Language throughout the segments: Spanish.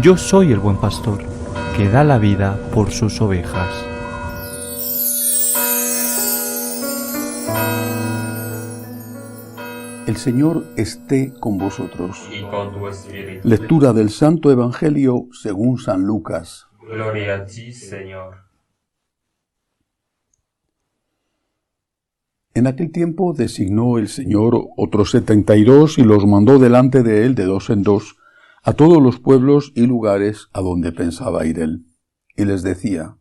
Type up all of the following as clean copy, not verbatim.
Yo soy el buen pastor, que da la vida por sus ovejas. El Señor esté con vosotros. Y con tu espíritu. Lectura del Santo Evangelio según San Lucas. Gloria a ti, Señor. En aquel tiempo designó el Señor otros 72 y los mandó delante de él de dos en dos a todos los pueblos y lugares a donde pensaba ir él. Y les decía: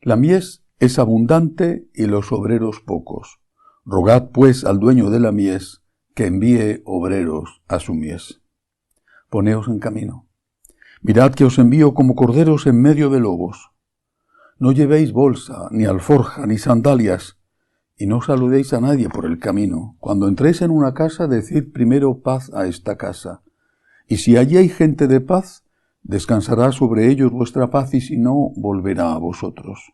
la mies es abundante y los obreros pocos. Rogad pues al dueño de la mies que envíe obreros a su mies. Poneos en camino. Mirad que os envío como corderos en medio de lobos. No llevéis bolsa, ni alforja, ni sandalias, y no saludéis a nadie por el camino. Cuando entréis en una casa, decid primero paz a esta casa. Y si allí hay gente de paz, descansará sobre ellos vuestra paz, y si no, volverá a vosotros.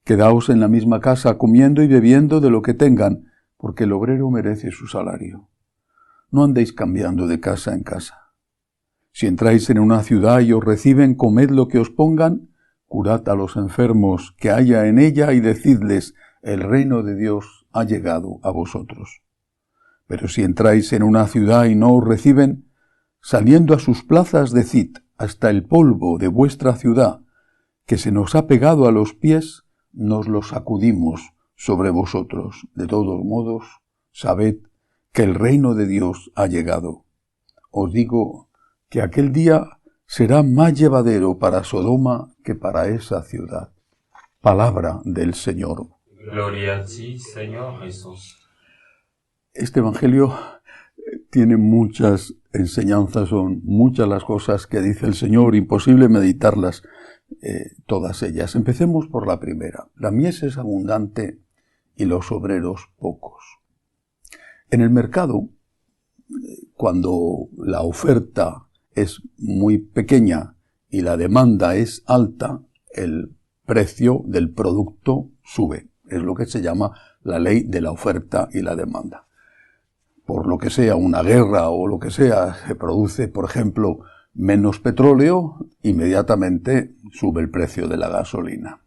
Quedaos en la misma casa comiendo y bebiendo de lo que tengan, porque el obrero merece su salario. No andéis cambiando de casa en casa. Si entráis en una ciudad y os reciben, comed lo que os pongan, curad a los enfermos que haya en ella y decidles: el reino de Dios ha llegado a vosotros. Pero si entráis en una ciudad y no os reciben, saliendo a sus plazas decid: hasta el polvo de vuestra ciudad, que se nos ha pegado a los pies, nos lo sacudimos sobre vosotros. De todos modos, sabed que el reino de Dios ha llegado. Os digo que aquel día será más llevadero para Sodoma que para esa ciudad. Palabra del Señor. Gloria a ti, Señor Jesús. Este Evangelio tiene muchas enseñanzas, son muchas las cosas que dice el Señor, imposible meditarlas todas ellas. Empecemos por la primera. La mies es abundante y los obreros pocos. En el mercado, cuando la oferta es muy pequeña y la demanda es alta, el precio del producto sube. Es lo que se llama la ley de la oferta y la demanda. Por lo que sea, una guerra o lo que sea, se produce, por ejemplo, menos petróleo, inmediatamente sube el precio de la gasolina.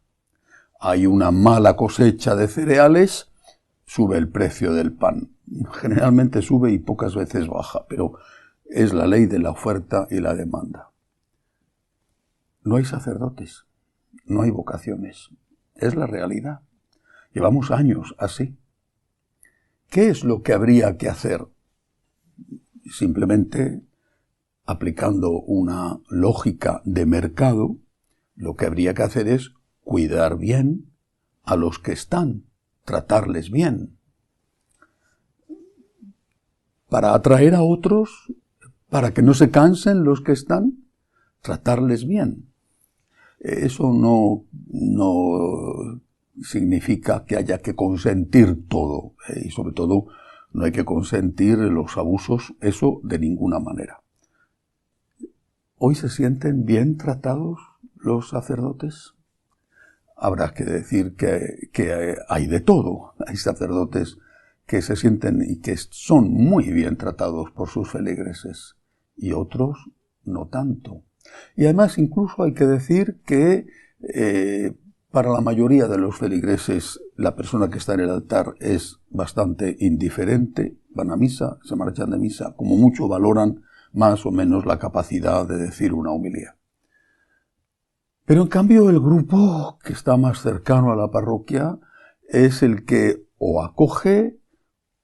Hay una mala cosecha de cereales, sube el precio del pan. Generalmente sube y pocas veces baja, pero es la ley de la oferta y la demanda. No hay sacerdotes, no hay vocaciones. Es la realidad. Llevamos años así. ¿Qué es lo que habría que hacer? Simplemente, aplicando una lógica de mercado, lo que habría que hacer es cuidar bien a los que están, tratarles bien. Para atraer a otros, para que no se cansen los que están, tratarles bien. Eso no significa que haya que consentir todo, y sobre todo no hay que consentir los abusos, eso de ninguna manera. ¿Hoy se sienten bien tratados los sacerdotes? Habrá que decir que hay de todo. Hay sacerdotes que se sienten y que son muy bien tratados por sus feligreses, y otros no tanto. Y además incluso hay que decir que para la mayoría de los feligreses la persona que está en el altar es bastante indiferente, van a misa, se marchan de misa, como mucho valoran más o menos la capacidad de decir una homilía. Pero en cambio el grupo que está más cercano a la parroquia es el que o acoge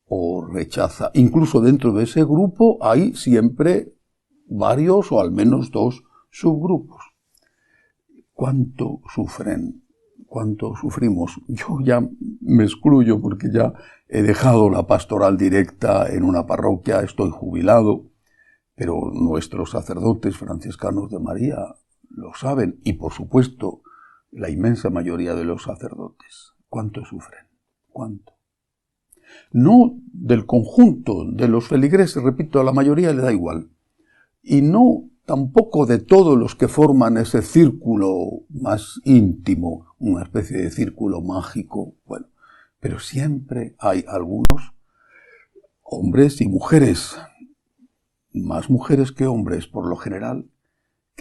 o rechaza. Incluso dentro de ese grupo hay siempre varios o al menos dos subgrupos. ¿Cuánto sufren? ¿Cuánto sufrimos? Yo ya me excluyo porque ya he dejado la pastoral directa en una parroquia, estoy jubilado, pero nuestros sacerdotes franciscanos de María lo saben, y por supuesto la inmensa mayoría de los sacerdotes. ¿Cuánto sufren? ¿Cuánto? No del conjunto de los feligreses, repito, a la mayoría le da igual. Y no tampoco de todos los que forman ese círculo más íntimo, una especie de círculo mágico. Bueno, pero siempre hay algunos hombres y mujeres, más mujeres que hombres por lo general,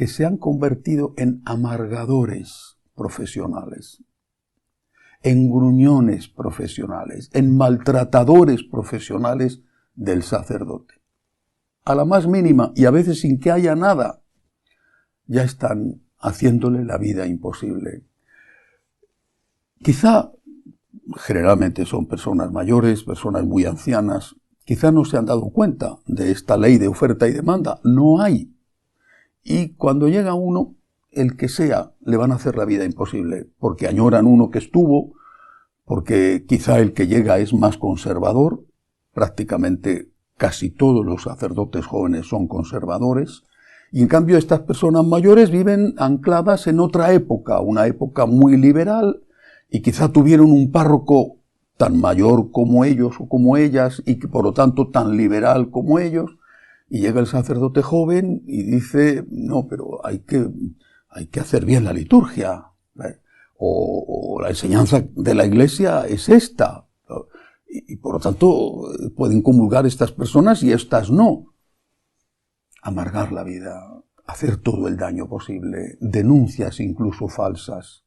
que se han convertido en amargadores profesionales, en gruñones profesionales, en maltratadores profesionales del sacerdote. A la más mínima, y a veces sin que haya nada, ya están haciéndole la vida imposible. Quizá, generalmente son personas mayores, personas muy ancianas, quizá no se han dado cuenta de esta ley de oferta y demanda. No hay. Y cuando llega uno, el que sea, le van a hacer la vida imposible, porque añoran uno que estuvo, porque quizá el que llega es más conservador. Prácticamente casi todos los sacerdotes jóvenes son conservadores, y en cambio estas personas mayores viven ancladas en otra época, una época muy liberal, y quizá tuvieron un párroco tan mayor como ellos o como ellas, y que por lo tanto tan liberal como ellos, y llega el sacerdote joven y dice, no, pero hay que hacer bien la liturgia, o la enseñanza de la Iglesia es esta, y por lo tanto pueden comulgar estas personas y estas no. Amargar la vida, hacer todo el daño posible, denuncias incluso falsas,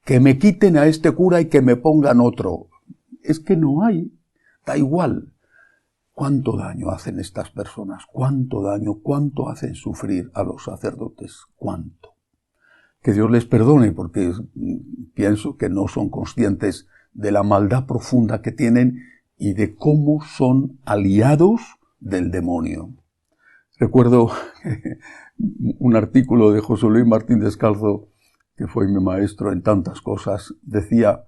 que me quiten a este cura y que me pongan otro. Es que no hay, da igual. ¿Cuánto daño hacen estas personas? ¿Cuánto daño? ¿Cuánto hacen sufrir a los sacerdotes? ¿Cuánto? Que Dios les perdone, porque pienso que no son conscientes de la maldad profunda que tienen y de cómo son aliados del demonio. Recuerdo un artículo de José Luis Martín Descalzo, que fue mi maestro en tantas cosas, decía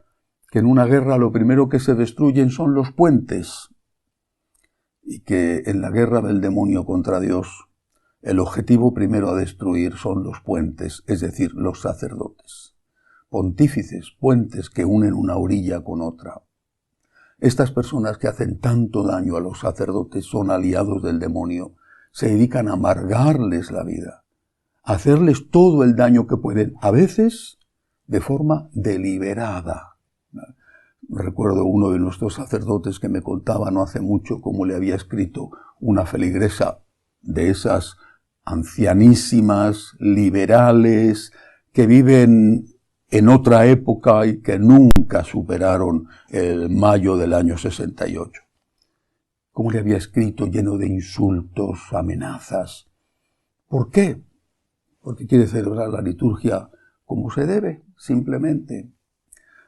que en una guerra lo primero que se destruyen son los puentes, y que en la guerra del demonio contra Dios, el objetivo primero a destruir son los puentes, es decir, los sacerdotes. Pontífices, puentes que unen una orilla con otra. Estas personas que hacen tanto daño a los sacerdotes son aliados del demonio, se dedican a amargarles la vida, a hacerles todo el daño que pueden, a veces de forma deliberada. Recuerdo uno de nuestros sacerdotes que me contaba no hace mucho cómo le había escrito una feligresa de esas ancianísimas, liberales, que viven en otra época y que nunca superaron el mayo del año 68. Cómo le había escrito lleno de insultos, amenazas. ¿Por qué? Porque quiere celebrar la liturgia como se debe, simplemente.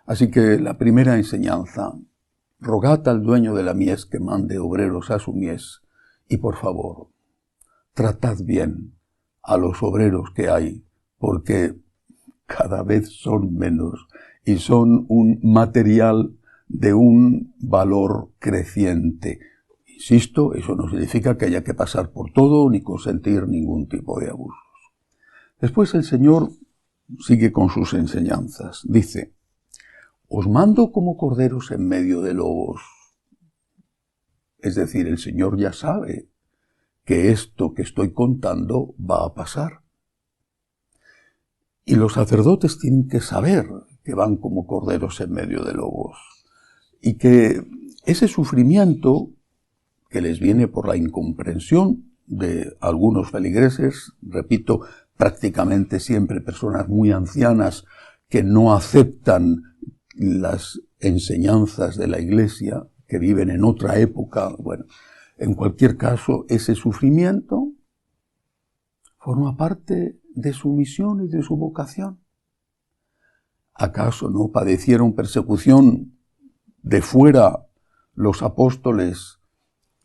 Así que la primera enseñanza, rogad al dueño de la mies que mande obreros a su mies, y por favor, tratad bien a los obreros que hay, porque cada vez son menos y son un material de un valor creciente. Insisto, eso no significa que haya que pasar por todo ni consentir ningún tipo de abusos. Después el Señor sigue con sus enseñanzas. Dice, os mando como corderos en medio de lobos. Es decir, el Señor ya sabe que esto que estoy contando va a pasar. Y los sacerdotes tienen que saber que van como corderos en medio de lobos. Y que ese sufrimiento que les viene por la incomprensión de algunos feligreses, repito, prácticamente siempre personas muy ancianas que no aceptan las enseñanzas de la Iglesia, que viven en otra época. Bueno, en cualquier caso, ese sufrimiento forma parte de su misión y de su vocación. ¿Acaso no padecieron persecución de fuera los apóstoles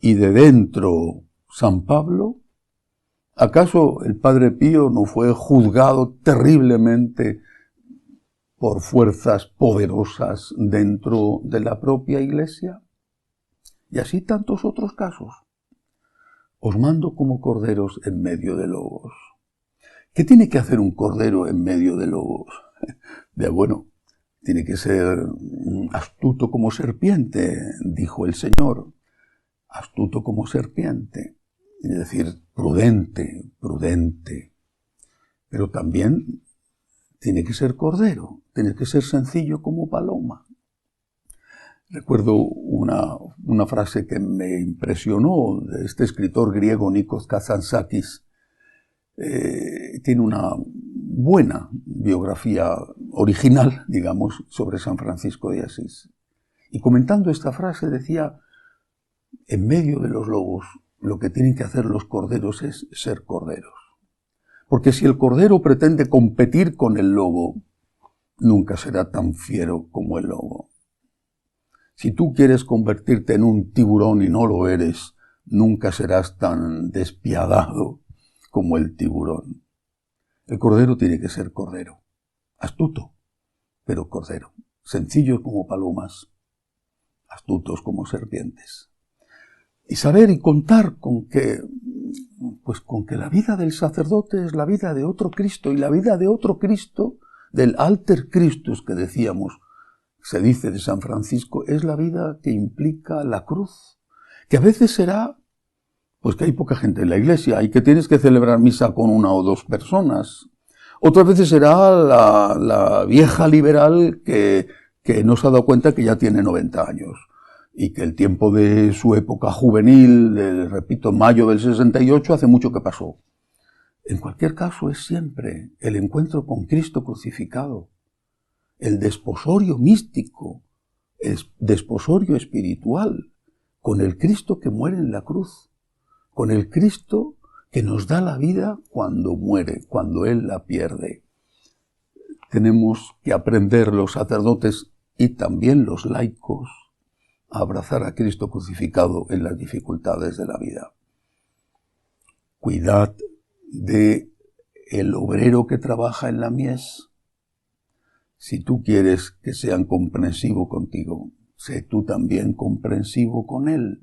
y de dentro San Pablo? ¿Acaso el Padre Pío no fue juzgado terriblemente por fuerzas poderosas dentro de la propia Iglesia? Y así tantos otros casos. Os mando como corderos en medio de lobos. ¿Qué tiene que hacer un cordero en medio de lobos? Bueno, tiene que ser astuto como serpiente, dijo el Señor. Astuto como serpiente. Es decir, prudente. Pero también tiene que ser cordero, tiene que ser sencillo como paloma. Recuerdo una frase que me impresionó de este escritor griego Nikos Kazantzakis. tiene una buena biografía original, digamos, sobre San Francisco de Asís. Y comentando esta frase decía, en medio de los lobos, lo que tienen que hacer los corderos es ser corderos. Porque si el cordero pretende competir con el lobo, nunca será tan fiero como el lobo. Si tú quieres convertirte en un tiburón y no lo eres, nunca serás tan despiadado como el tiburón. El cordero tiene que ser cordero, astuto, pero cordero, sencillos como palomas, astutos como serpientes. Y saber y contar con que la vida del sacerdote es la vida de otro Cristo, y la vida de otro Cristo, del alter Christus que decíamos, se dice de San Francisco, es la vida que implica la cruz, que a veces será, pues que hay poca gente en la iglesia y que tienes que celebrar misa con 1 o 2 personas. Otras veces será la vieja liberal que no se ha dado cuenta que ya tiene 90 años y que el tiempo de su época juvenil, repito, mayo del 68, hace mucho que pasó. En cualquier caso, es siempre el encuentro con Cristo crucificado, el desposorio místico, el desposorio espiritual, con el Cristo que muere en la cruz, con el Cristo que nos da la vida cuando muere, cuando Él la pierde. Tenemos que aprender los sacerdotes y también los laicos a abrazar a Cristo crucificado en las dificultades de la vida. Cuidad de el obrero que trabaja en la mies. Si tú quieres que sean comprensivos contigo, sé tú también comprensivo con él.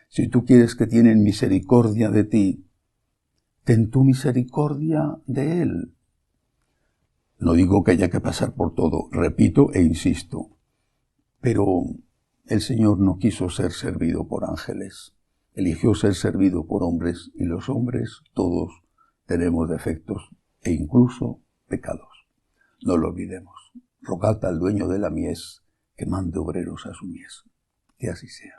Si tú quieres que tienen misericordia de ti, ten tu misericordia de él. No digo que haya que pasar por todo, repito e insisto, pero el Señor no quiso ser servido por ángeles, eligió ser servido por hombres, y los hombres todos tenemos defectos e incluso pecados. No lo olvidemos. Rogad al dueño de la mies que mande obreros a su mies. Que así sea.